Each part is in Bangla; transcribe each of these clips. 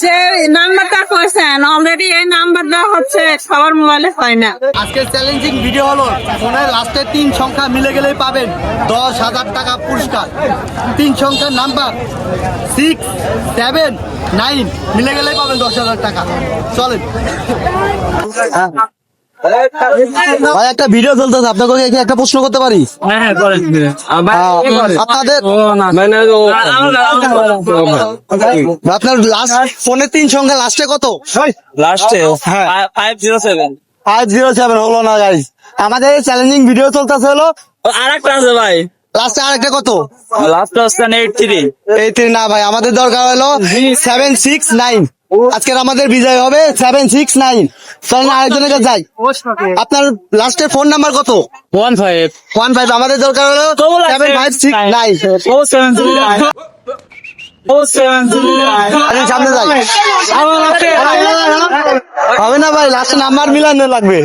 যে নাম্বারটা কইছেন অলরেডি এই নাম্বারটা হচ্ছে সবার মোবাইলে হয় না। আজকের চ্যালেঞ্জিং ভিডিও হলো ফোনের লাস্টের 3 সংখ্যা মিলে গেলেই পাবেন 10,000 টাকা পুরস্কার। 3 সংখ্যার নাম্বার 6, 7, 9 মিলে গেলেই পাবেন 10,000 টাকা। চলেন ভাই, একটা ভিডিও চলতেছে, আপনাকে কি একটা প্রশ্ন করতে পারি? আপনার লাস্ট ফোনের 3 সংখ্যা লাস্টে কত? লাস্টে হ্যাঁ 507 507 হলো না গাইস। আমাদের চ্যালেঞ্জিং ভিডিও চলতেছে হলো আরেকটা আছে ভাই, লাস্টে আরেকটা কত? লাস্ট অপশন 83 83 না ভাই, আমাদের দরকার হলো 769। আজকের আমাদের বিজয় হবে 769। চলেন আরেকজনের কাছে যাই। আপনার লাস্টের ফোন নাম্বার কত? 15 15। আমাদের দরকার হলো 7569। আরে সামনে যাই। হবে না ভাই, লাস্টের নাম্বার মিলানো লাগবে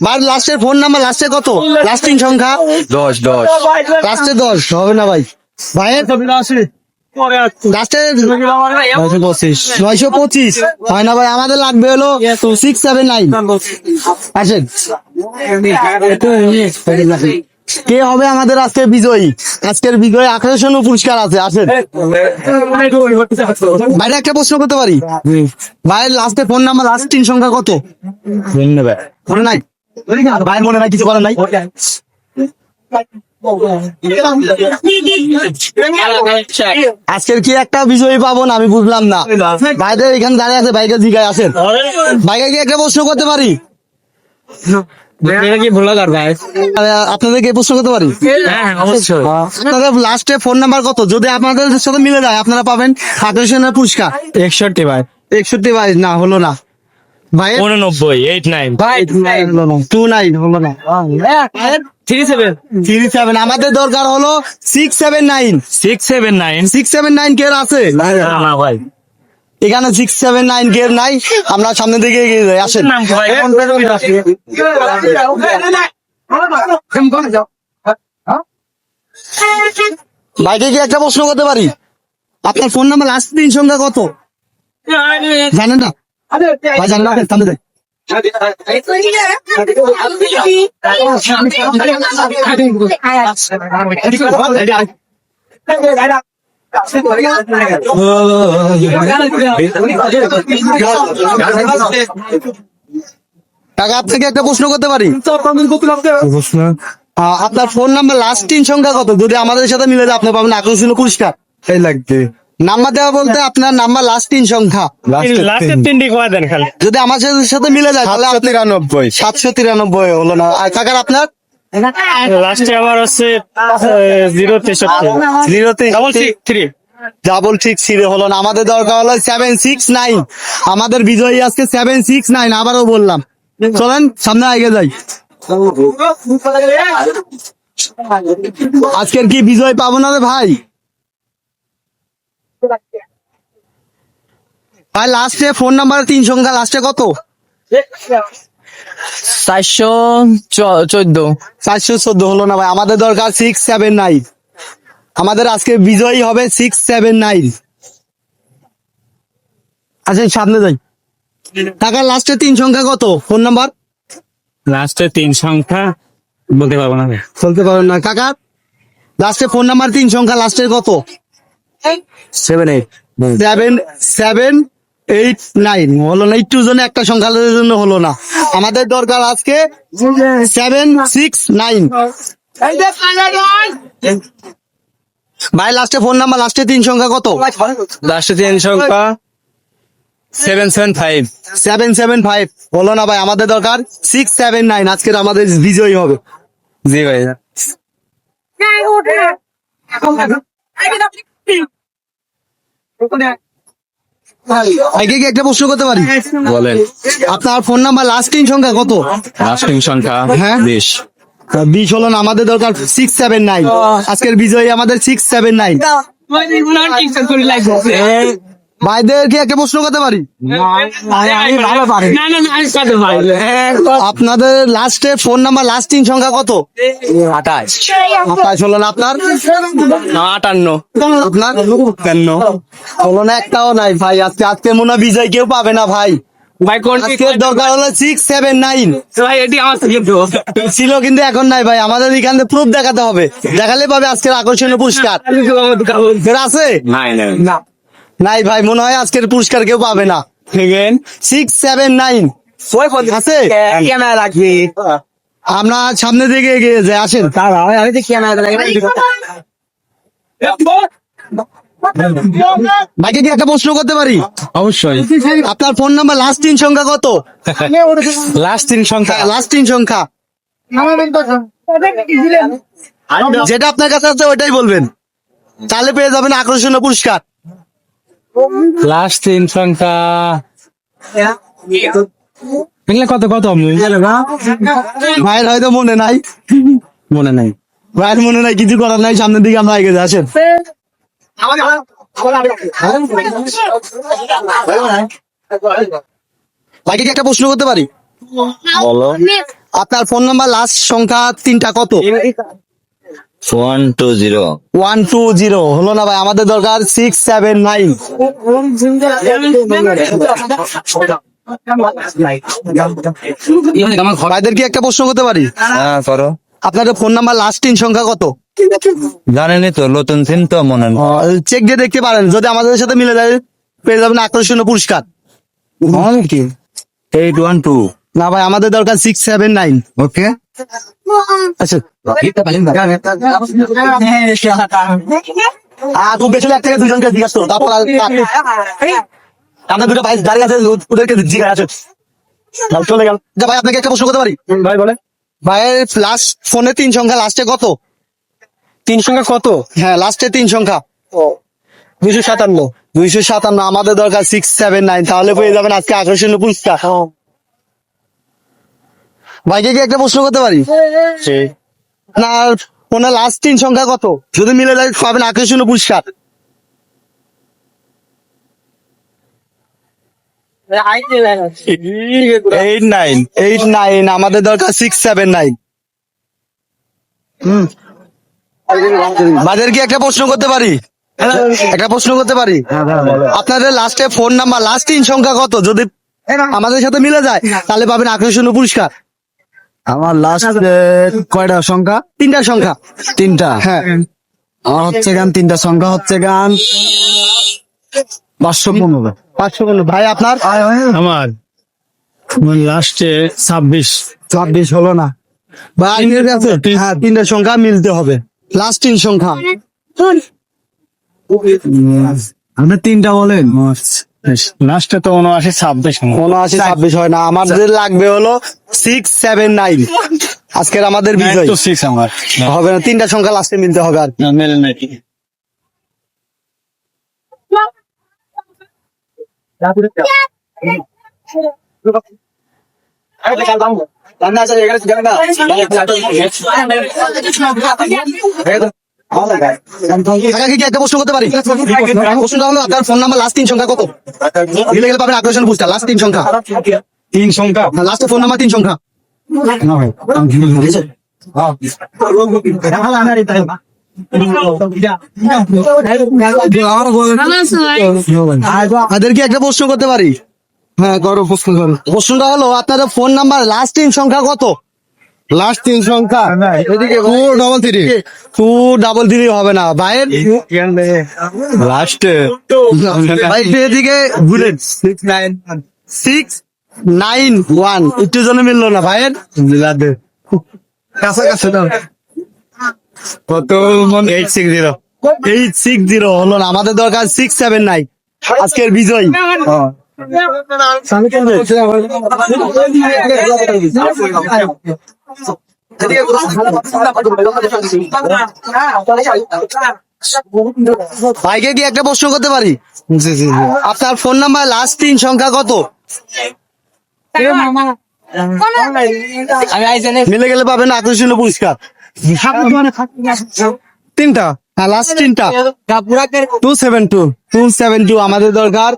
ভাই। লাস্টের ফোন নাম্বার লাস্টে কত? লাস্টিং সংখ্যা 10 লাস্টে 10 হবে না ভাই। ভাইয়ের লাস্টে 925 হয় না ভাই। আমাদের লাগবে হলো 679। আসেন, কে হবে আমাদের আজকের বিজয়ী? আজকের বিজয়ী আকর্ষণীয় পুরস্কার আছে। আসেন ভাইরা, একটা প্রশ্ন করতে পারি? ভাইয়ের লাস্টে ফোন নাম্বার লাস্ট 3 সংখ্যা কত? মনে নাই ভাই? মনে নাই, কিছু করার নাই। আজকের কি একটা বিজয়ী পাবো না আমি বুঝলাম না। ভাইদের এখানে দাঁড়িয়ে আছে, ভাইকে জিগায়। আসেন ভাইকে কি একটা প্রশ্ন করতে পারি? কি ভুল লাগার ভাই? আপনাদেরকে প্রশ্ন করতে পারি? হ্যাঁ অবশ্যই। আপনাদের লাস্টে ফোন নাম্বার কত? যদি আপনাদের সাথে মিলে যায় আপনারা পাবেন আকর্ষণীয় পুরস্কার। 61 ভাই। 61 ভাই না, হলো না ভাই। 89 89 ভাই 29 হলো না। 37 আমাদের দরকার হলো 679। 679 679 কে আছে? না ভাই, এখানে 679 কে নাই। আমরা সামনের দিকে এগিয়ে যাই। আসেন ভাইকে কি একটা প্রশ্ন করতে পারি? আপনার ফোন নাম্বার লাস্ট 3 সংখ্যা কত জানেন না? ভাই জানেন না? সামনে যাই। কাকা, আপনাকে একটা প্রশ্ন করতে পারি? আপনার ফোন নাম্বার লাস্ট 3 সংখ্যা কত? যদি আমাদের সাথে মিলে যায় আপনি পাবেন আকর্ষণীয় পুরস্কার। এই লাগবে নাম্বার দেওয়া বলতে আপনার নাম্বার লাস্ট 3 সংখ্যা লাস্টের 3টি কয় দেন খালি। যদি আমার সাথে মিলে যায় তাহলে 793 হলো না। আর কাকার আপনার? লাস্টে আমার হচ্ছে 063 ডাবল ঠিক ছিঁড়ে হলো না। আমাদের দরকার হলো 769। আমাদের বিজয়ী আজকে 769। আবারও বললাম, চলেন সামনে আগে যাই। আজকের কি বিজয় পাবো না রে ভাই? ভাই লাস্টে ফোন নাম্বার 3 সংখ্যা লাস্টে কত? 414 414 হলো না ভাই। আমাদের দরকার 679। আমাদের আজকে বিজয়ী হবে 679। আচ্ছা সামনে যাই। টাকার লাস্টে 3 সংখ্যা কত ফোন নাম্বার? লাস্টে 3 সংখ্যা বলতে পারবো না। বলতে পারেন না? কাকা লাস্টে ফোন নাম্বার 3 সংখ্যা লাস্টের কত? 789 হলো না। একটু জন্য একটা সংখ্যার জন্য হলো না। আমাদের দরকার আজকে 769। ভাই লাস্টে ফোন নাম্বার লাস্টে 3 সংখ্যা কত? লাস্টে 3 সংখ্যা 775 775 হলো না ভাই। আমাদের দরকার 679। আজকের আমাদের বিজয়ী হবে। জি ভাই। আগে কি একটা প্রশ্ন করতে পারি? বলেন। আপনার ফোন নাম্বার লাস্ট 3 সংখ্যা কত? লাস্টিং সংখ্যা হ্যাঁ 20 20 হলো না। আমাদের দরকার 679। আজকের বিজয়ী আমাদের 679। ভাইদেরকে একটা প্রশ্ন করতে পারি? আপনাদের লাস্টে ফোন নাম্বার লাস্ট 3 সংখ্যা কত? 28 28 হলো না আপনার? 58 আপনার 53 হলো না, একটাও নাই ভাই। আজকে মনে হয় বিজয় কেউ পাবে না ভাই। ভাই কোন আজকের দরকার হলো 679 ভাই এটি আমার থেকে তো ছিল, কিন্তু এখন নাই ভাই। আমাদের এখানে প্রুফ দেখাতে হবে, দেখালে পাবে আজকের আকর্ষণীয় পুরস্কার। ফের আছে? নাই না নাই ভাই, মনে হয় আজকের পুরস্কার কেউ পাবে না। 679 আছে? ক্যামেরা রাখবি আমরা সামনে দিকে এগিয়ে যাই, আসেন। আমি তো ক্যামেরা ভাইকে কি একটা প্রশ্ন করতে পারি? অবশ্যই। আপনার ফোন নাম্বার লাস্ট 3 সংখ্যা কত? লাস্ট 3 সংখ্যা লাস্ট 3 সংখ্যা যেটা আপনার কাছে আছে ওইটাই বলবেন, তাহলে পেয়ে যাবেন আকর্ষণীয় পুরস্কার। লাস্ট 3 সংখ্যা এগুলা কত কত ভাইয়ের হয়তো মনে নাই, মনে নাই। ভাইয়ের মনে নাই, কিছু করার নাই। সামনের দিকে আমরা এগিয়ে যাই, আসেন। ভাইকে কি একটা প্রশ্ন করতে পারি? বলো। আপনার ফোন নাম্বার লাস্ট সংখ্যা 3টা কত? 120 120 হলো না ভাই, আমাদের দরকার 679। ভাইদের কি একটা প্রশ্ন করতে পারি? হ্যাঁ করো। আপনাদের ফোন নাম্বার লাস্ট 3 সংখ্যা কত? জানেনই তো, নতুন সিম তো মনে নেই। চেক দিয়ে দেখতে পারেন, যদি আমাদের সাথে মিলে যায় পেয়ে যাবেন আকর্ষণীয় পুরস্কার। 812 না ভাই, আমাদের দরকার 679। ওকে আচ্ছা, খুব বেশি হলে 1 থেকে 2 জনকে জিজ্ঞাসা করো, তারপর আমরা দুটো ভাই দাঁড়িয়ে আছে, ওদেরকে জিজ্ঞাসা আছে। চলে গেল। আচ্ছা ভাই, আপনাকে একটা প্রশ্ন করতে পারি? ভাই বলে। ভাইয়ের লাস্ট ফোনে 3 সংখ্যা, লাস্টে কত? 3 সংখ্যা কত? হ্যাঁ, লাস্টে 3 সংখ্যা 257 257। আমাদের দরকার 679, তাহলে পেয়ে যাবেন আজকে আকর্ষণীয় পুরস্কার। ভাইকে কি একটা প্রশ্ন করতে পারি? আপনার ফোনে লাস্ট 3 সংখ্যা কত? যদি মিলে যায় পাবেন আকর্ষণীয় পুরস্কার। 89। আমাদের দরকার 679। ভাইদের কি একটা প্রশ্ন করতে পারি? একটা প্রশ্ন করতে পারি? আপনাদের লাস্টে ফোন নাম্বার লাস্ট 3 সংখ্যা কত? যদি আমাদের সাথে মিলে যায় তাহলে পাবেন আকর্ষণীয় পুরস্কার। আমার লাস্ট কয়টা সংখ্যা? 3টা সংখ্যা। 3টা। হ্যাঁ, আমার হচ্ছে গান 3টা সংখ্যা হচ্ছে গান 515। 515। ভাই আপনার? আমার লাস্টে 26 হলো না। ভাই হ্যাঁ, 3টা সংখ্যা মিলতে হবে, লাস্ট 3 সংখ্যা। আপনি 3টা বলেন। লাস্টে তো 79 26 হয় না, আমাদের লাগবে হলো 679। আজকের আমাদের বিজয় তো 6 আমার হবে না, 3টা সংখ্যা লাস্টে মিলতে হবে। আর মেলে নাকি কাকাকে কি একটা প্রশ্ন করতে পারি? প্রশ্নটা হলো আপনার ফোন নাম্বার লাস্ট 3 সংখ্যা কত? মিলে গেলে পাবেন আকর্ষণ পুরস্কার। লাস্ট 3 সংখ্যা। 3 সংখ্যা। লাস্টে ফোন নাম্বার 3 সংখ্যা। তাদের কি একটা প্রশ্ন করতে পারি? হ্যাঁ করো, প্রশ্ন করো। প্রশ্নটা হলো আপনাদের ফোন নাম্বার লাস্ট 3 সংখ্যা কত? লাস্ট 3 সংখ্যা 233 হবে না ভাইয়ের। লাস্টে ভাই এদিকে ঘুরেন। 691 একটু জন্য মিললো না ভাইয়ের। কাছাকাছি দাও। কত? 860 হলো না, আমাদের দরকার 679। আজকের বিজয় ভাইকে কি একটা প্রশ্ন করতে পারি? জি জি জি। আপনার ফোন নাম্বার লাস্ট 3 সংখ্যা কত? মিলে গেলে পাবেন আকর্ষণীয় পুরস্কার। 3টা হ্যাঁ লাস্ট তিনটা 272 আমাদের দরকার।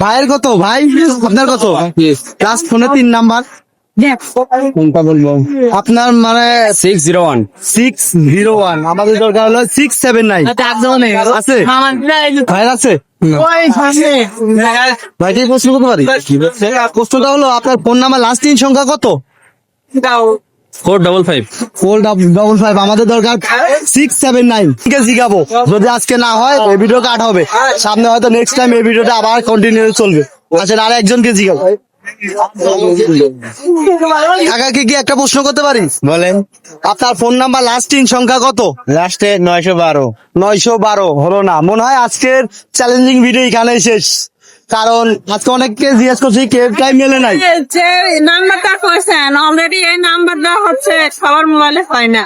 ভাইয়ের কত ভাই, আপনার কত? লাস্ট ফোনে 3 নাম্বার কোনটা বলবো? আপনার মানে 601 601 আমাদের দরকার হলো 679 আছে ভাইয়ের আছে ভাই কি প্রশ্ন করতে পারি? প্রশ্নটা হলো আপনার ফোন নাম্বার লাস্ট 3 সংখ্যা কত? 455 455 আমাদের দরকার 679 কে জিগাবো, যদি আজকে না হয় এই ভিডিও কাট হবে, সামনে হয়তো নেক্সট টাইম এই ভিডিওটা আবার কন্টিনিউ চলবে। আচ্ছা আর একজনকে জিগাবো। কাকাকে কি একটা প্রশ্ন করতে পারি? বলেন। আপনার ফোন নাম্বার লাস্ট 3 সংখ্যা কত? লাস্টে 912 912 হলো না, মনে হয় আজকের চ্যালেঞ্জিং ভিডিও এখানেই শেষ, কারণ আজকে অনেককে জিজ্ঞেস করছি কেউ টাইম মেলে নাই। যে নাম্বারটা কইছেন অলরেডি এই নাম্বারটা হচ্ছে সবার মোবাইলে হয় না।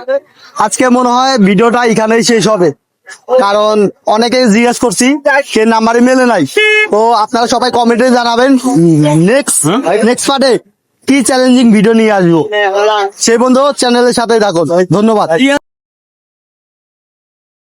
আজকে মনে হয় ভিডিওটা এখানেই শেষ হবে, কারণ অনেকে জিজ্ঞেস করছি সে নাম্বারে মেলে নাই। তো আপনারা সবাই কমেন্টে জানাবেন নেক্সট পার্টে কি চ্যালেঞ্জিং ভিডিও নিয়ে আসবো। সেই বন্ধু চ্যানেলের সাথে থাকুন, ধন্যবাদ।